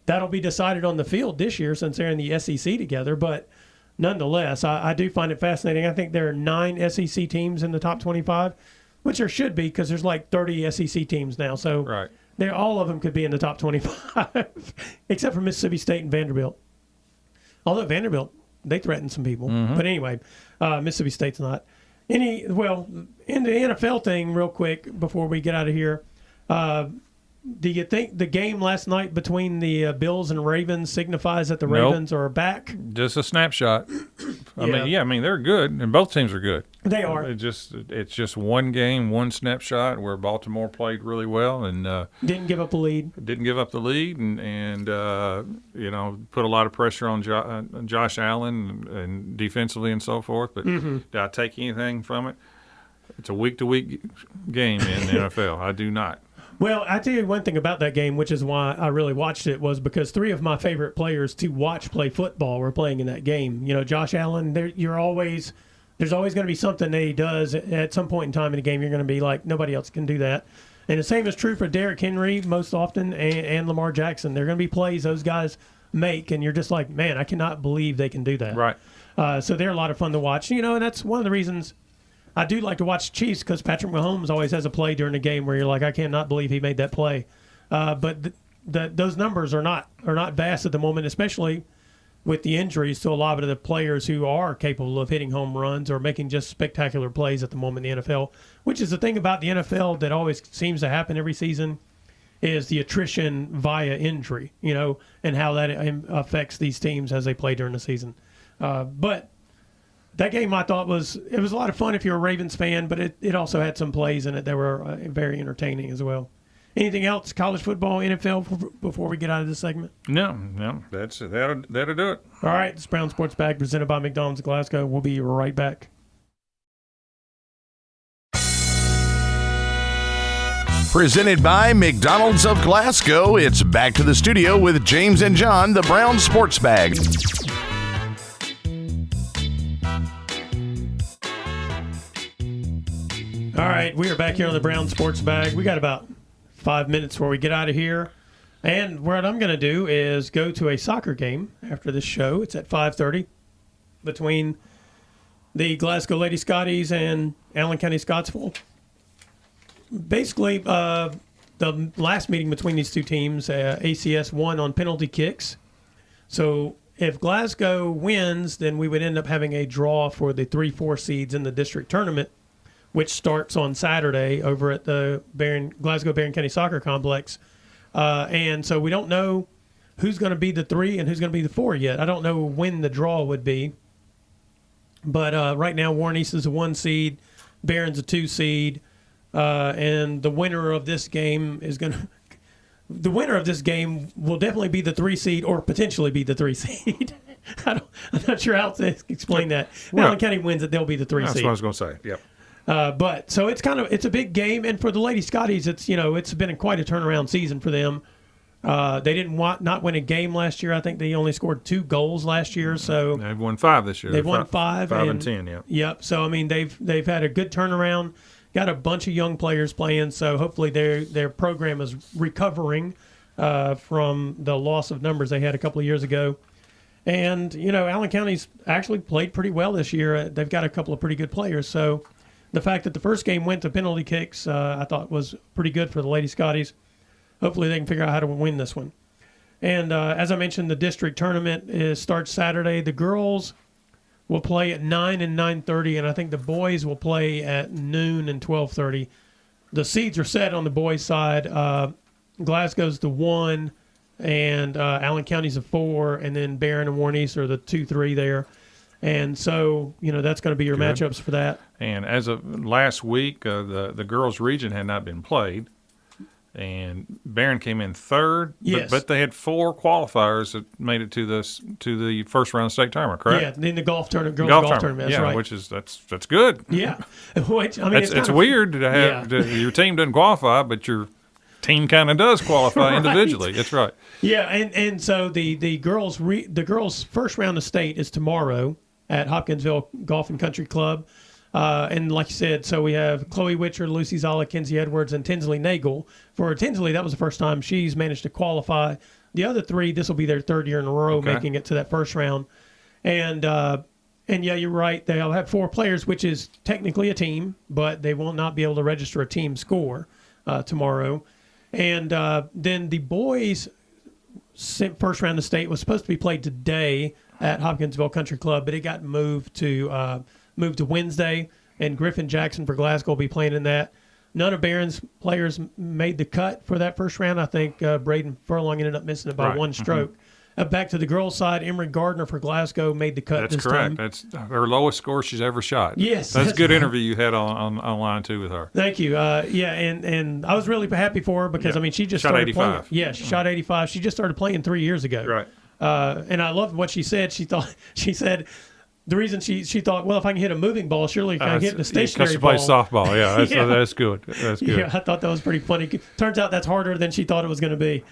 that'll be decided on the field this year since they're in the SEC together. But nonetheless, I do find it fascinating. I think there are 9 SEC teams in the top 25, which there should be because there's like 30 SEC teams now. So right. All of them could be in the top 25, except for Mississippi State and Vanderbilt. Although Vanderbilt, they threatened some people. Mm-hmm. But anyway, Mississippi State's not. In the NFL thing, real quick, before we get out of here, do you think the game last night between the Bills and Ravens signifies that the Ravens are back? Just a snapshot. I mean, they're good, and both teams are good. They are. It's just one game, one snapshot where Baltimore played really well and didn't give up the lead. And put a lot of pressure on Josh Allen and defensively and so forth. But did I take anything from it? It's a week-to-week game in the NFL. I do not. Well, I tell you one thing about that game, which is why I really watched it, was because 3 of my favorite players to watch play football were playing in that game. Josh Allen, there's always going to be something that he does at some point in time in the game. You're going to be like, nobody else can do that. And the same is true for Derrick Henry most often and Lamar Jackson. There are going to be plays those guys make, and you're just like, man, I cannot believe they can do that. Right. So they're a lot of fun to watch. And that's one of the reasons I do like to watch Chiefs because Patrick Mahomes always has a play during the game where you're like, I cannot believe he made that play. But those numbers are not vast at the moment, especially with the injuries to a lot of the players who are capable of hitting home runs or making just spectacular plays at the moment in the NFL, which is the thing about the NFL that always seems to happen every season is the attrition via injury, and how that affects these teams as they play during the season. But that game I thought was a lot of fun if you're a Ravens fan, but it also had some plays in it that were very entertaining as well. Anything else, college football, NFL, before we get out of this segment? No, that'll do it. All right, this Brown Sports Bag presented by McDonald's Glasgow. We'll be right back. Presented by McDonald's of Glasgow, it's back to the studio with James and John, the Brown Sports Bag. All right, we are back here on the Brown Sports Bag. We got about 5 minutes before we get out of here. And what I'm going to do is go to a soccer game after this show. It's at 5:30 between the Glasgow Lady Scotties and Allen County Scottsville. Basically, the last meeting between these two teams, ACS won on penalty kicks. So if Glasgow wins, then we would end up having a draw for the 3-4 seeds in the district tournament, which starts on Saturday over at the Glasgow Barren County Soccer Complex. And so we don't know who's going to be the 3 and who's going to be the 4 yet. I don't know when the draw would be. But right now, Warren East is a 1 seed, Barron's a 2 seed, and the winner of this game will definitely be the 3 seed or potentially be the 3 seed. I'm not sure how to explain that. Allen County wins it, they'll be the 3 seed. That's what I was going to say. Yep. But so it's a big game, and for the Lady Scotties, it's been quite a turnaround season for them. They didn't not win a game last year. I think they only scored 2 goals last year. So they've won 5 this year. They've won 5 and 10. Yeah. Yep. So I mean they've had a good turnaround. Got a bunch of young players playing. So hopefully their program is recovering from the loss of numbers they had a couple of years ago. And Allen County's actually played pretty well this year. They've got a couple of pretty good players. So the fact that the first game went to penalty kicks, I thought was pretty good for the Lady Scotties. Hopefully they can figure out how to win this one. And as I mentioned, the district tournament starts Saturday. The girls will play at 9 and 9:30, and I think the boys will play at noon and 12:30. The seeds are set on the boys' side. Glasgow's the 1, and Allen County's a 4, and then Barren and Warren East are the 2, 3 there. And so, that's going to be your matchups for that. And as of last week, the girls' region had not been played. And Barren came in 3rd, yes. but they had 4 qualifiers that made it to the first round of state tournament, correct? Yeah, in the golf tournament, golf tournament. That's right. Which is that's good. Yeah, which I mean, it's weird to have your team doesn't qualify, but your team kind of does qualify right. individually. That's right. Yeah, and so the girls' first round of state is tomorrow at Hopkinsville Golf and Country Club. And like you said, so we have Chloe Witcher, Lucy Zala, Kinsey Edwards, and Tinsley Nagel. For Tinsley, that was the first time she's managed to qualify. The other 3, this will be their 3rd year in a row making it to that first round. And yeah, you're right. They'll have 4 players, which is technically a team, but they will not be able to register a team score tomorrow. And then the boys' first round of state was supposed to be played today at Hopkinsville Country Club, but it got moved to Wednesday, and Griffin Jackson for Glasgow will be playing in that. None of Barron's players made the cut for that first round. I think Braden Furlong ended up missing it by 1 stroke. Back to the girls' side, Emery Gardner for Glasgow made the cut this time. That's correct. That's her lowest score she's ever shot. Yes. That's a good interview you had on line 2 with her. Thank you. And I was really happy for her because, I mean, she just shot started 85. playing. Yeah, she shot 85. She just started playing 3 years ago. Right. And I loved what she said. She said the reason she thought, well, if I can hit a moving ball, surely I can hit a stationary ball. Because she plays softball, yeah. That's good. That's good. Yeah, I thought that was pretty funny. Turns out that's harder than she thought it was going to be.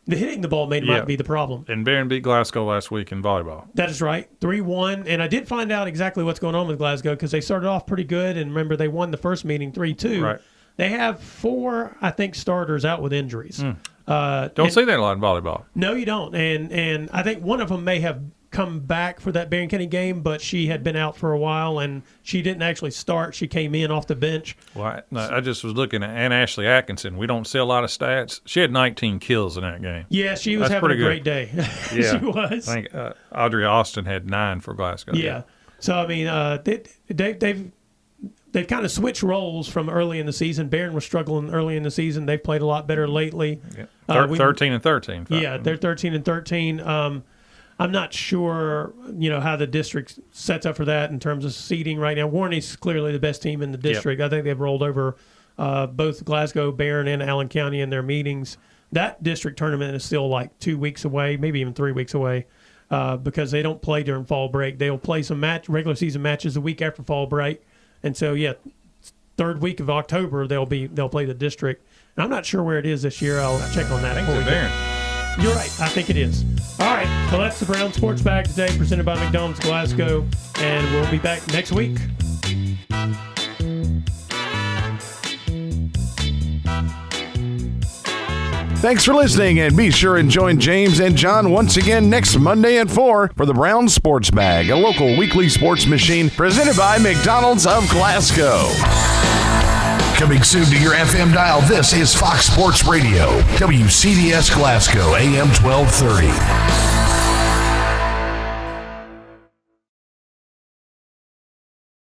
The hitting the ball might be the problem. And Barren beat Glasgow last week in volleyball. That is right, 3-1. And I did find out exactly what's going on with Glasgow because they started off pretty good. And remember, they won the first meeting 3-2. Right. They have 4, I think, starters out with injuries. Don't see that a lot in volleyball. No, you don't. And I think one of them may have come back for that Barren County game, but she had been out for a while, and she didn't actually start. She came in off the bench. Well, I just was looking at Ann Ashley Atkinson. We don't see a lot of stats. She had 19 kills in that game. Yeah, she was having a great day. Yeah. She was. I think Audrey Austin had 9 for Glasgow. Yeah. So, I mean, they've kind of switched roles from early in the season. Barren was struggling early in the season. They've played a lot better lately. Yeah. 13-13. Yeah, they're 13-13. I'm not sure, how the district sets up for that in terms of seeding right now. Warren East is clearly the best team in the district. Yep. I think they've rolled over both Glasgow, Barren, and Allen County in their meetings. That district tournament is still like 2 weeks away, maybe even 3 weeks away, because they don't play during fall break. They'll play some regular season matches the week after fall break. And so, 3rd week of October, they'll play the district. And I'm not sure where it is this year. I'll check on that. I think it's Barren. You're right. I think it is. All right. So that's the Brown Sports Bag today, presented by McDonald's Glasgow. And we'll be back next week. Thanks for listening, and be sure and join James and John once again next Monday at 4 for the Brown Sports Bag, a local weekly sports machine presented by McDonald's of Glasgow. Coming soon to your FM dial, this is Fox Sports Radio, WCDS Glasgow, AM 1230.